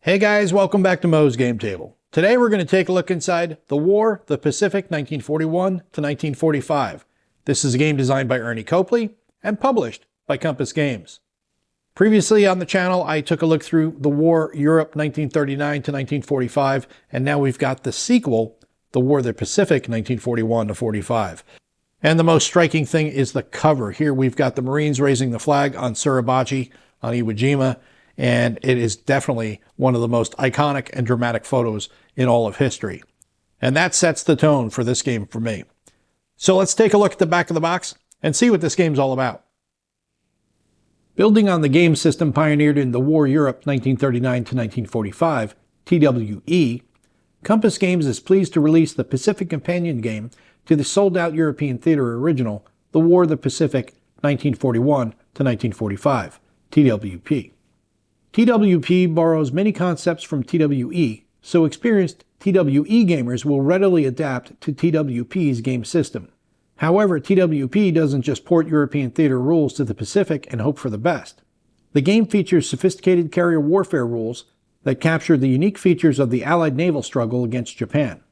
Hey guys, welcome back to Mo's Game Table. Today we're going to take a look inside The War of the Pacific 1941 to 1945. This is a game designed by Ernie Copley and published by Compass Games. Previously on the channel, I took a look through The War Europe 1939 to 1945, and now we've got the sequel, The War of the Pacific 1941 to 45. And the most striking thing is the cover. Here we've got the Marines raising the flag on Suribachi, on Iwo Jima, and it is definitely one of the most iconic and dramatic photos in all of history. And that sets the tone for this game for me. So let's take a look at the back of the box and see what this game's all about. Building on the game system pioneered in The War Europe 1939 to 1945, TWE, Compass Games is pleased to release the Pacific companion game to the sold-out European theater original, The War of the Pacific 1941 to 1945, TWP. TWP borrows many concepts from TWE, so experienced TWE gamers will readily adapt to TWP's game system. However, TWP doesn't just port European theater rules to the Pacific and hope for the best. The game features sophisticated carrier warfare rules that capture the unique features of the Allied naval struggle against Japan.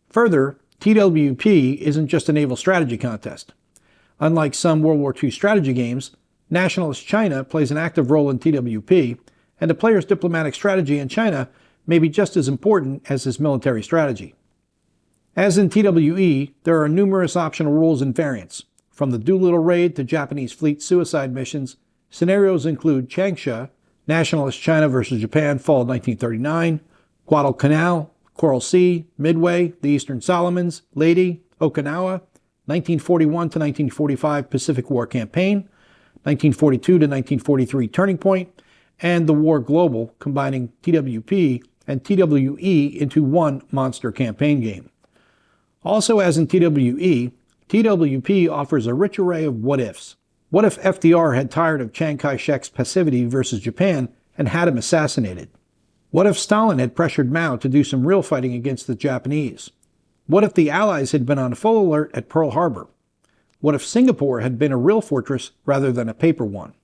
Further, TWP isn't just a naval strategy contest. Unlike some World War II strategy games, Nationalist China plays an active role in TWP, and a player's diplomatic strategy in China may be just as important as his military strategy. As in TWE, there are numerous optional rules and variants. From the Doolittle Raid to Japanese fleet suicide missions, scenarios include Changsha, Nationalist China versus Japan, Fall of 1939, Guadalcanal, Coral Sea, Midway, the Eastern Solomons, Leyte, Okinawa, 1941 to 1945 Pacific War Campaign, 1942 to 1943 Turning Point, and the War Global, combining TWP and TWE into one monster campaign game. Also, as in TWE, TWP offers a rich array of what-ifs. What if FDR had tired of Chiang Kai-shek's passivity versus Japan and had him assassinated? What if Stalin had pressured Mao to do some real fighting against the Japanese? What if the Allies had been on full alert at Pearl Harbor? What if Singapore had been a real fortress rather than a paper one?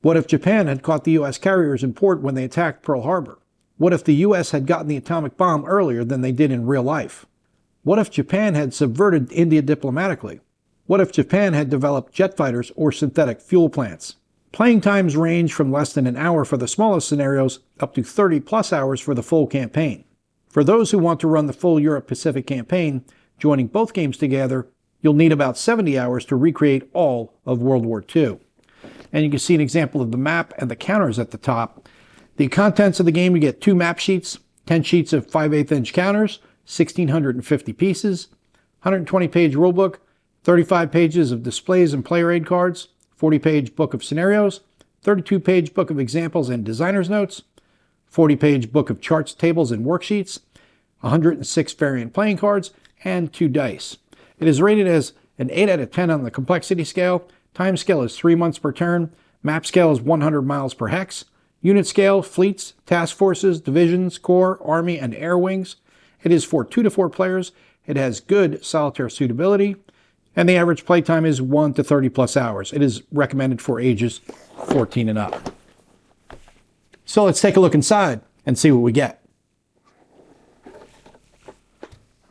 What if Japan had caught the U.S. carriers in port when they attacked Pearl Harbor? What if the U.S. had gotten the atomic bomb earlier than they did in real life? What if Japan had subverted India diplomatically? What if Japan had developed jet fighters or synthetic fuel plants? Playing times range from less than an hour for the smallest scenarios up to 30+ hours for the full campaign. For those who want to run the full Europe-Pacific campaign, joining both games together, you'll need about 70 hours to recreate all of World War II. And you can see an example of the map and the counters at the top. The contents of the game, you get 2 map sheets, 10 sheets of 5/8" counters, 1,650 pieces, 120-page rulebook, 35 pages of displays and player aid cards, 40-page book of scenarios, 32-page book of examples and designer's notes, 40-page book of charts, tables, and worksheets, 106 variant playing cards, and 2 dice. It is rated as an 8 out of 10 on the complexity scale. Time scale is 3 months per turn. Map scale is 100 miles per hex. Unit scale, fleets, task forces, divisions, corps, army, and air wings. It is for 2 to 4 players. It has good solitaire suitability. And the average playtime is 1 to 30+ hours. It is recommended for ages 14 and up. So let's take a look inside and see what we get.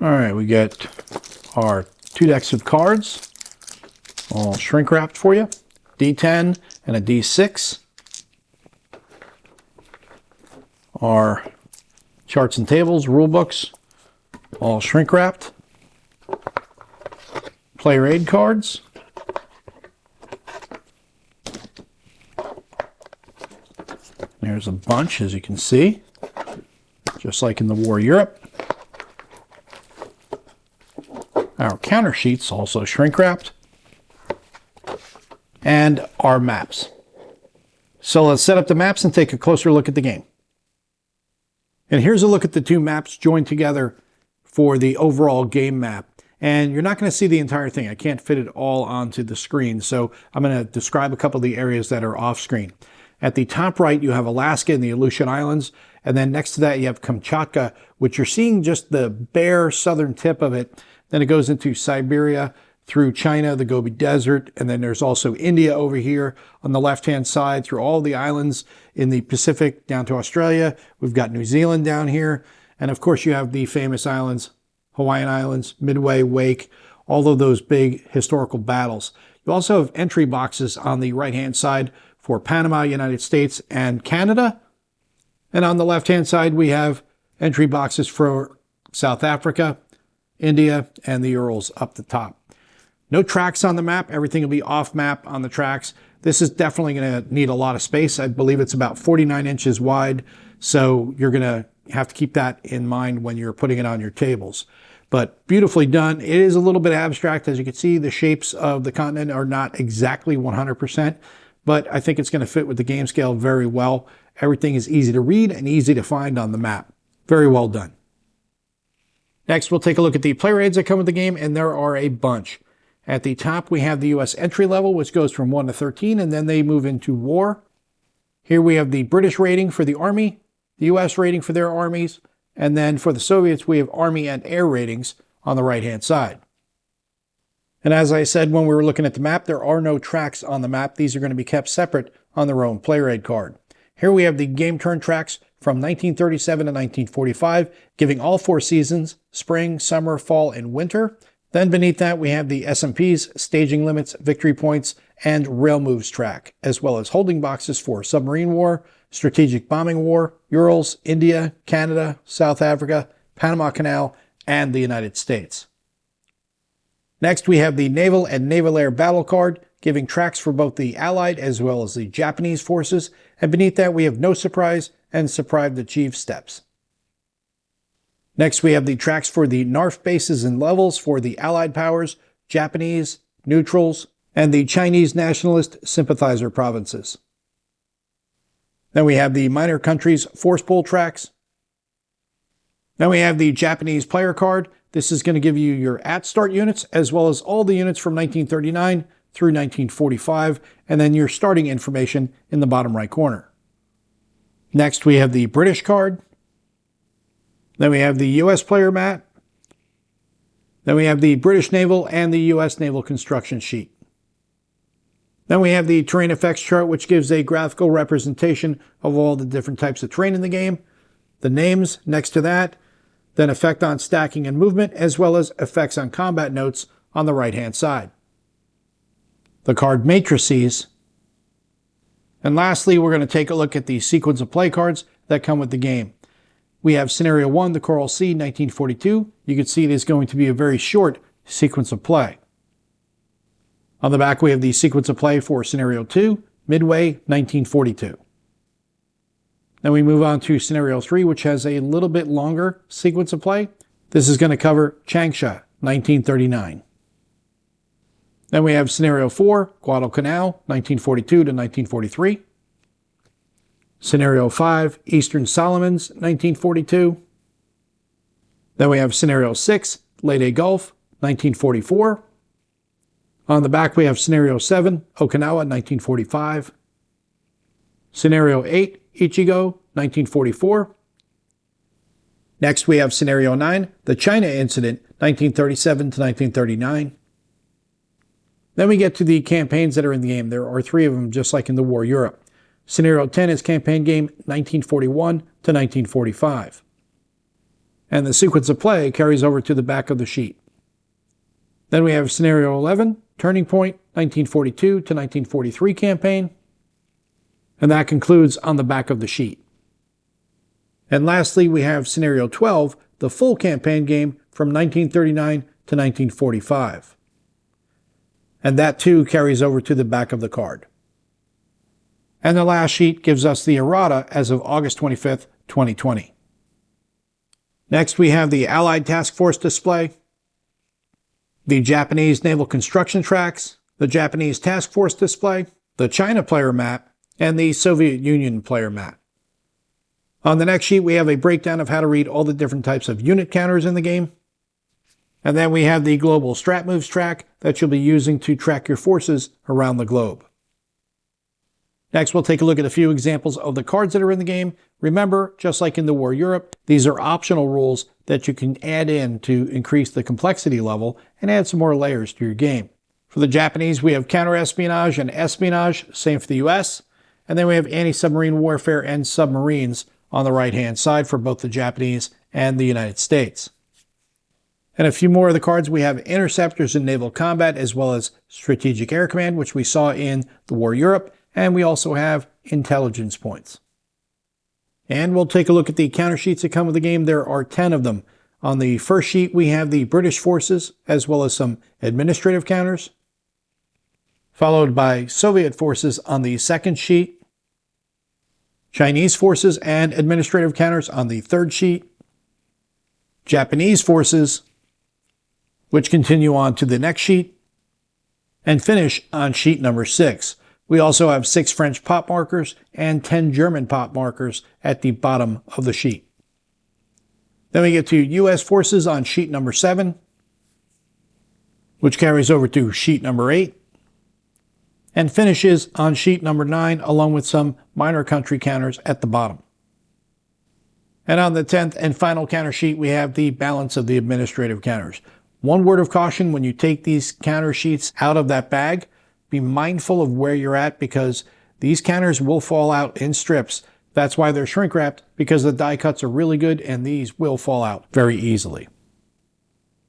All right, we get our 2 decks of cards, all shrink wrapped for you. D10 and a D6. Our charts and tables, rule books, all shrink wrapped. Player aid cards. There's a bunch, as you can see, just like in the War Europe. Our counter sheets, also shrink wrapped. And our maps. So let's set up the maps and take a closer look at the game. And here's a look at the 2 maps joined together for the overall game map. And you're not going to see the entire thing. I can't fit it all onto the screen, so I'm going to describe a couple of the areas that are off screen. At the top right, you have Alaska and the Aleutian Islands, and then next to that you have Kamchatka, which you're seeing just the bare southern tip of it. Then it goes into Siberia, through China, the Gobi Desert, and then there's also India over here on the left-hand side through all the islands in the Pacific down to Australia. We've got New Zealand down here. And of course, you have the famous islands, Hawaiian Islands, Midway, Wake, all of those big historical battles. You also have entry boxes on the right-hand side for Panama, United States, and Canada. And on the left-hand side, we have entry boxes for South Africa, India, and the Urals up the top. No tracks on the map. Everything will be off map on the tracks. This is definitely going to need a lot of space. I believe it's about 49 inches wide. So you're going to have to keep that in mind when you're putting it on your tables. But beautifully done. It is a little bit abstract. As you can see, the shapes of the continent are not exactly 100%, but I think it's going to fit with the game scale very well. Everything is easy to read and easy to find on the map. Very well done. Next, we'll take a look at the player aids that come with the game, and there are a bunch. At the top, we have the U.S. entry level, which goes from 1 to 13, and then they move into war. Here we have the British rating for the Army, the U.S. rating for their armies, and then for the Soviets, we have Army and Air ratings on the right-hand side. And as I said when we were looking at the map, there are no tracks on the map. These are going to be kept separate on their own player aid card. Here we have the game turn tracks from 1937 to 1945, giving all 4 seasons, spring, summer, fall, and winter. Then beneath that, we have the SMPs, staging limits, victory points, and rail moves track, as well as holding boxes for submarine war, strategic bombing war, Urals, India, Canada, South Africa, Panama Canal, and the United States. Next, we have the Naval and Naval Air Battle Card, giving tracks for both the Allied as well as the Japanese forces, and beneath that we have No Surprise and Surprise Achieve steps. Next, we have the tracks for the NARF bases and levels for the Allied powers, Japanese, neutrals, and the Chinese nationalist sympathizer provinces. Then we have the minor countries force pull tracks. Then we have the Japanese player card. This is going to give you your at-start units as well as all the units from 1939 through 1945, and then your starting information in the bottom right corner. Next, we have the British card. Then we have the U.S. player mat. Then we have the British Naval and the U.S. Naval construction sheet. Then we have the terrain effects chart, which gives a graphical representation of all the different types of terrain in the game. The names next to that. Then effect on stacking and movement, as well as effects on combat notes on the right-hand side. The card matrices. And lastly, we're going to take a look at the sequence of play cards that come with the game. We have Scenario 1, the Coral Sea, 1942. You can see it is going to be a very short sequence of play. On the back, we have the sequence of play for Scenario 2, Midway, 1942. Then we move on to Scenario 3, which has a little bit longer sequence of play. This is going to cover Changsha, 1939. Then we have Scenario 4, Guadalcanal, 1942 to 1943. Scenario 5, Eastern Solomons, 1942. Then we have Scenario 6, Leyte Gulf, 1944. On the back, we have Scenario 7, Okinawa, 1945. Scenario 8, Ichigo, 1944. Next, we have Scenario 9, the China Incident, 1937 to 1939. Then we get to the campaigns that are in the game. There are 3 of them, just like in the War Europe. Scenario 10 is campaign game 1941 to 1945. And the sequence of play carries over to the back of the sheet. Then we have Scenario 11, Turning Point, 1942 to 1943 campaign. And that concludes on the back of the sheet. And lastly, we have Scenario 12, the full campaign game from 1939 to 1945. And that too carries over to the back of the card. And the last sheet gives us the errata as of August 25th, 2020. Next, we have the Allied Task Force display, the Japanese Naval Construction tracks, the Japanese Task Force display, the China player map, and the Soviet Union player map. On the next sheet, we have a breakdown of how to read all the different types of unit counters in the game. And then we have the Global Strat Moves track that you'll be using to track your forces around the globe. Next, we'll take a look at a few examples of the cards that are in the game. Remember, just like in the War Europe, these are optional rules that you can add in to increase the complexity level and add some more layers to your game. For the Japanese, we have counter-espionage and espionage, same for the US. And then we have anti-submarine warfare and submarines on the right-hand side for both the Japanese and the United States. And a few more of the cards, we have interceptors in naval combat, as well as strategic air command, which we saw in the War Europe. And we also have intelligence points. And we'll take a look at the counter sheets that come with the game. There are 10 of them. On the first sheet, we have the British forces, as well as some administrative counters, followed by Soviet forces on the second sheet, Chinese forces and administrative counters on the third sheet, Japanese forces, which continue on to the next sheet, and finish on sheet number 6. We also have 6 French pop markers and 10 German pop markers at the bottom of the sheet. Then we get to U.S. forces on sheet number 7, which carries over to sheet number 8, and finishes on sheet number 9, along with some minor country counters at the bottom. And on the 10th and final counter sheet, we have the balance of the administrative counters. One word of caution: when you take these counter sheets out of that bag, be mindful of where you're at, because these counters will fall out in strips. That's why they're shrink wrapped, because the die cuts are really good and these will fall out very easily.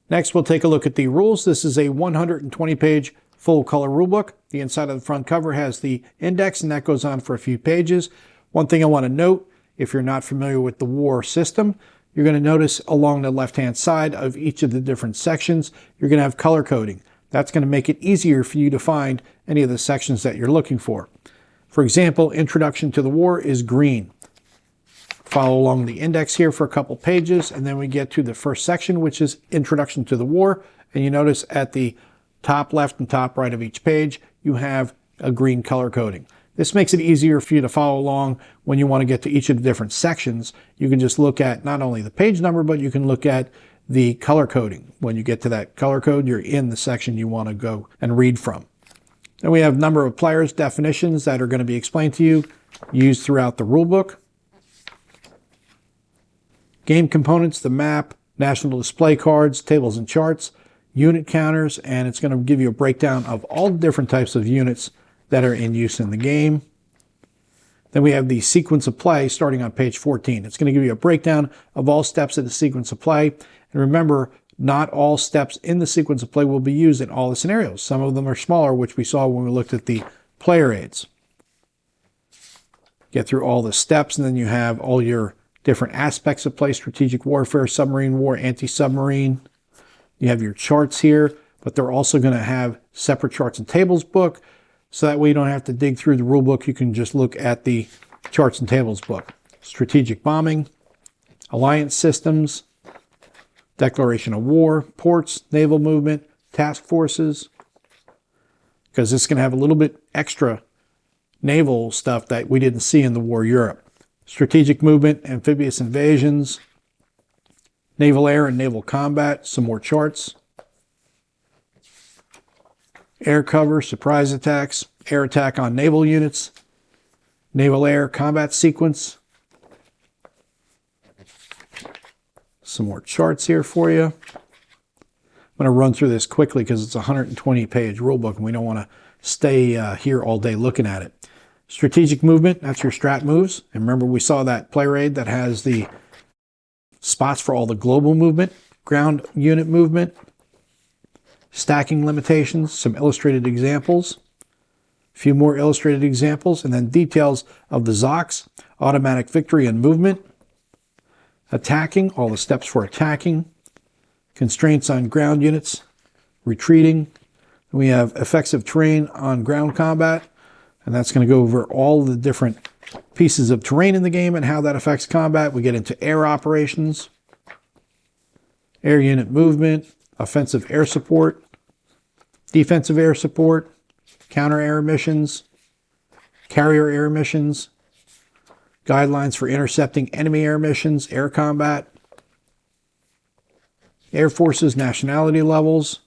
Next, we'll take a look at the rules. This is a 120-page full color rulebook. The inside of the front cover has the index, and that goes on for a few pages. One thing I want to note, if you're not familiar with the war system, you're going to notice along the left-hand side of each of the different sections, you're going to have color coding. That's going to make it easier for you to find any of the sections that you're looking for. For example, Introduction to the War is green. Follow along the index here for a couple pages, and then we get to the first section, which is Introduction to the War. And you notice at the top left and top right of each page, you have a green color coding. This makes it easier for you to follow along when you want to get to each of the different sections. You can just look at not only the page number, but you can look at the color coding. When you get to that color code, you're in the section you want to go and read from. Then we have number of players definitions that are going to be explained to you, used throughout the rulebook. Game components, the map, national display cards, tables and charts, unit counters, and it's going to give you a breakdown of all the different types of units that are in use in the game. Then we have the sequence of play starting on page 14. It's going to give you a breakdown of all steps of the sequence of play. And remember, not all steps in the sequence of play will be used in all the scenarios. Some of them are smaller, which we saw when we looked at the player aids. Get through all the steps, and then you have all your different aspects of play: strategic warfare, submarine war, anti-submarine. You have your charts here, but they're also going to have separate charts and tables book, so that way you don't have to dig through the rule book. You can just look at the charts and tables book. Strategic bombing, alliance systems, declaration of war, ports, naval movement, task forces, because this is going to have a little bit extra naval stuff that we didn't see in the War Europe. Strategic movement, amphibious invasions, naval air and naval combat, some more charts. Air cover, surprise attacks, air attack on naval units, naval air combat sequence. Some more charts here for you. I'm going to run through this quickly because it's a 120-page rulebook and we don't want to stay here all day looking at it. Strategic movement, that's your strat moves. And remember, we saw that player aid that has the spots for all the global movement, ground unit movement, stacking limitations, some illustrated examples, a few more illustrated examples, and then details of the ZOCs, automatic victory and movement, attacking, all the steps for attacking, constraints on ground units, retreating. We have effects of terrain on ground combat, and that's going to go over all the different pieces of terrain in the game and how that affects combat. We get into air operations, air unit movement, offensive air support, defensive air support, counter air missions, carrier air missions, guidelines for intercepting enemy air missions, air combat, air forces nationality levels,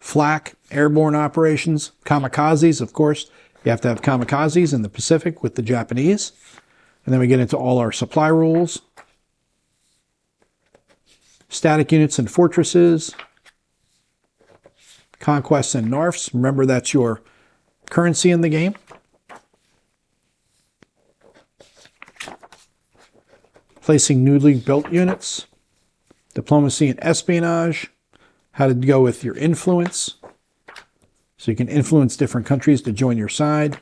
flak, airborne operations, kamikazes, of course, You have to have kamikazes in the Pacific with the Japanese. And then we get into all our supply rules, static units and fortresses, conquests and NARFs. Remember, that's your currency in the game. Placing newly built units, diplomacy and espionage, how to go with your influence, so you can influence different countries to join your side.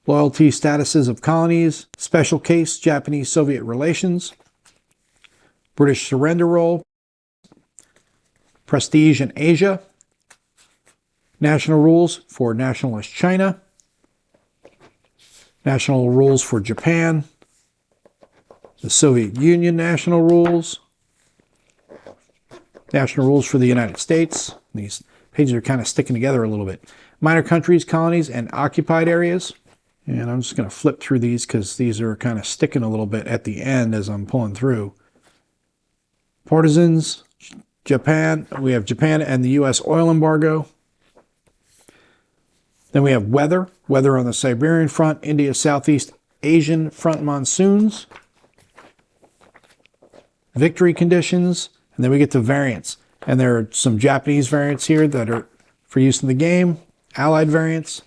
Loyalty statuses of colonies, special case Japanese-Soviet relations, British surrender role, prestige in Asia, national rules for nationalist China, national rules for Japan, the Soviet Union national rules, national rules for the United States. These pages are kind of sticking together a little bit. Minor countries, colonies, and occupied areas. And I'm just going to flip through these because these are kind of sticking a little bit at the end as I'm pulling through. Partisans, Japan. We have Japan and the U.S. oil embargo. Then we have weather. Weather on the Siberian front, India, Southeast Asian front monsoons. Victory conditions. And then we get to variants. And there are some Japanese variants here that are for use in the game. Allied variants.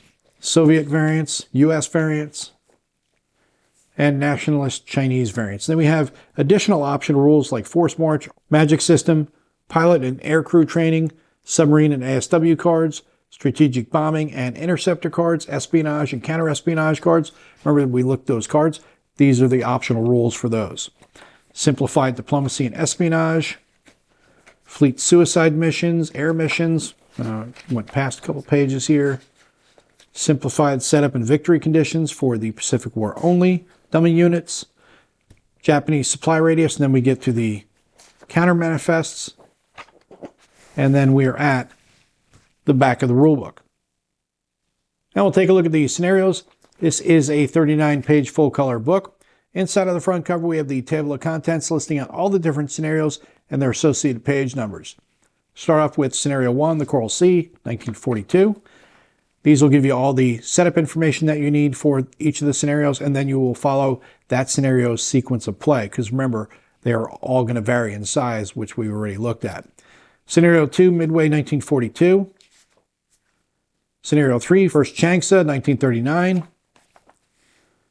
Soviet variants, U.S. variants, and nationalist Chinese variants. Then we have additional optional rules like force march, magic system, pilot and aircrew training, submarine and ASW cards, strategic bombing and interceptor cards, espionage and counter-espionage cards. Remember, we looked at those cards. These are the optional rules for those. Simplified diplomacy and espionage, fleet suicide missions, air missions. Went past a couple pages here. Simplified setup and victory conditions for the Pacific War only, dummy units, Japanese supply radius, and then we get to the counter manifests, and then we are at the back of the rulebook. Now we'll take a look at the scenarios. This is a 39-page full-color book. Inside of the front cover, we have the table of contents listing out all the different scenarios and their associated page numbers. Start off with Scenario 1, the Coral Sea, 1942. These will give you all the setup information that you need for each of the scenarios, and then you will follow that scenario's sequence of play, because remember, they are all going to vary in size, which we already looked at. Scenario 2, Midway, 1942. Scenario 3, First Changsha, 1939.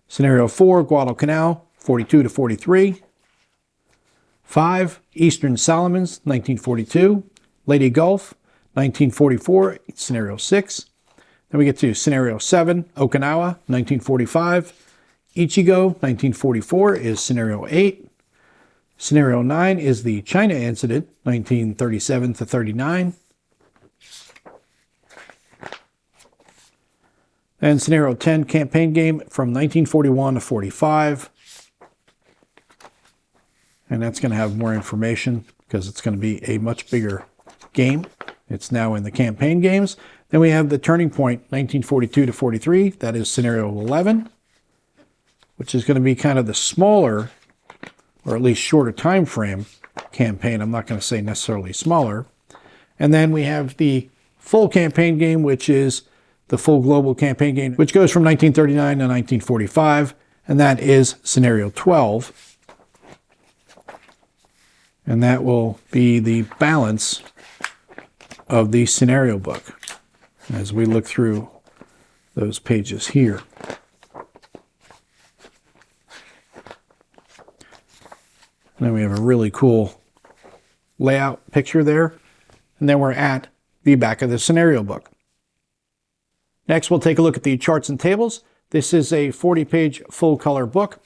Scenario 4, Guadalcanal, 42 to 43. 5, Eastern Solomons, 1942. Leyte Gulf, 1944, Scenario 6. Then we get to Scenario 7, Okinawa, 1945. Ichigo, 1944, is Scenario 8. Scenario 9 is the China Incident, 1937 to 39. And Scenario 10, Campaign Game from 1941 to 45. And that's going to have more information because it's going to be a much bigger game. It's now in the campaign games. Then we have the Turning Point, 1942 to 43. That is Scenario 11, which is going to be kind of the smaller, or at least shorter time frame campaign. I'm not going to say necessarily smaller. And then we have the full campaign game, which is the full global campaign game, which goes from 1939 to 1945. And that is Scenario 12. And that will be the balance of the scenario book as we look through those pages here. And then we have a really cool layout picture there. And then we're at the back of the scenario book. Next, we'll take a look at the charts and tables. This is a 40-page full-color book.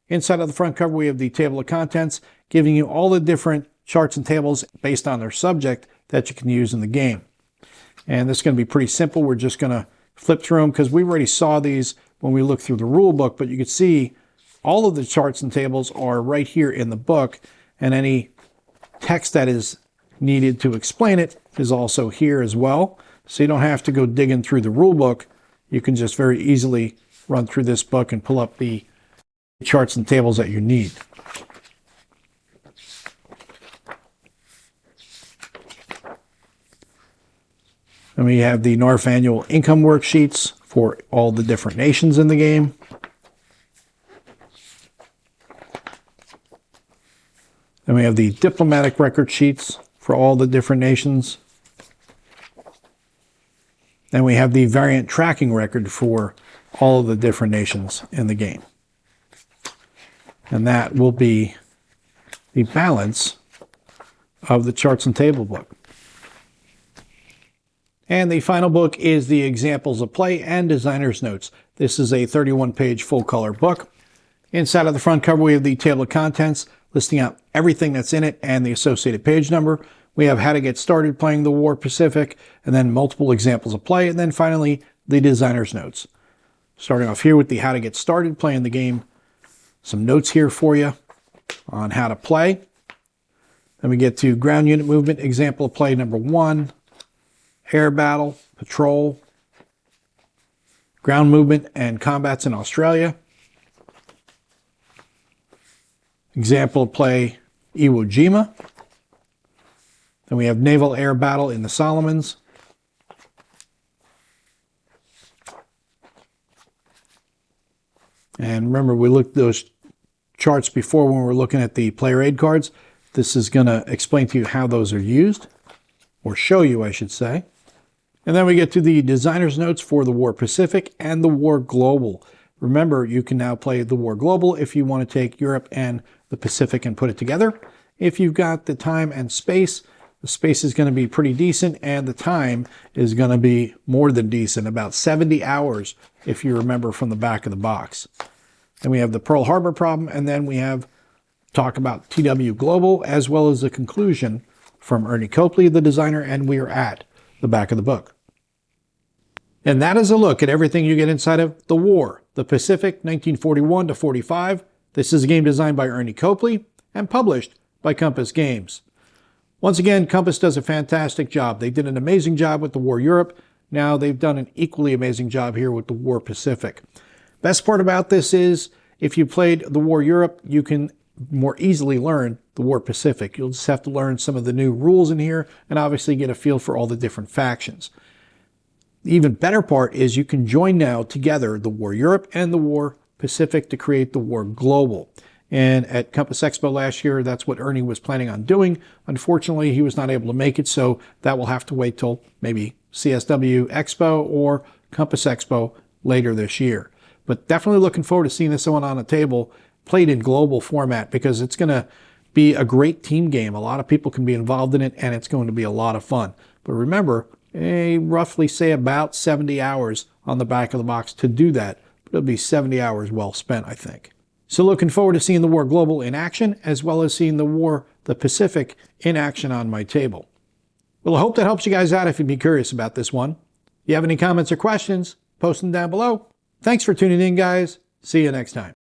Inside of the front cover, we have the table of contents, giving you all the different charts and tables based on their subject that you can use in the game. And this is going to be pretty simple. We're just going to flip through them because we already saw these when we looked through the rule book, but you can see all of the charts and tables are right here in the book, and any text that is needed to explain it is also here as well. So you don't have to go digging through the rule book. You can just very easily run through this book and pull up the charts and tables that you need. And we have the NARF annual income worksheets for all the different nations in the game. Then we have the diplomatic record sheets for all the different nations. Then we have the variant tracking record for all of the different nations in the game. And that will be the balance of the charts and table book. And the final book is the examples of play and designer's notes. This is a 31-page full-color book. Inside of the front cover, we have the table of contents listing out everything that's in it and the associated page number. We have how to get started playing the War Pacific, and then multiple examples of play, and then finally the designer's notes. Starting off here with the how to get started playing the game. Some notes here for you on how to play. Then we get to ground unit movement, example of play number 1, air battle, patrol, ground movement and combats in Australia. Example of play Iwo Jima. Then we have naval air battle in the Solomons. And remember, we looked at those charts before when we were looking at the player aid cards. This is going to explain to you how those are used, or show you, I should say. And then we get to the designer's notes for the War Pacific and the War Global. Remember, you can now play the War Global if you want to take Europe and the Pacific and put it together. If you've got the time and space, the space is going to be pretty decent, and the time is going to be more than decent, about 70 hours, if you remember from the back of the box. Then we have the Pearl Harbor problem, and then we have talk about TW Global, as well as the conclusion from Ernie Copley, the designer, and we are at the back of the book. And that is a look at everything you get inside of The War, the Pacific, 1941 to 45. This is a game designed by Ernie Copley and published by Compass Games. Once again, Compass does a fantastic job. They did an amazing job with the War Europe. Now they've done an equally amazing job here with the War Pacific. Best part about this is if you played the War Europe, you can more easily learn the War Pacific. You'll just have to learn some of the new rules in here and obviously get a feel for all the different factions. The even better part is you can join now together the War Europe and the War Pacific to create the War Global. And at Compass Expo last year, that's what Ernie was planning on doing. Unfortunately, he was not able to make it, so that will have to wait till maybe CSW Expo or Compass Expo later this year. But definitely looking forward to seeing this one on a table played in global format, because it's going to be a great team game. A lot of people can be involved in it, and it's going to be a lot of fun. But remember, roughly say about 70 hours on the back of the box to do that. But it'll be 70 hours well spent, I think. So looking forward to seeing the War Global in action, as well as seeing the Pacific in action on my table. Well, I hope that helps you guys out if you'd be curious about this one. If you have any comments or questions, post them down below. Thanks for tuning in, guys. See you next time.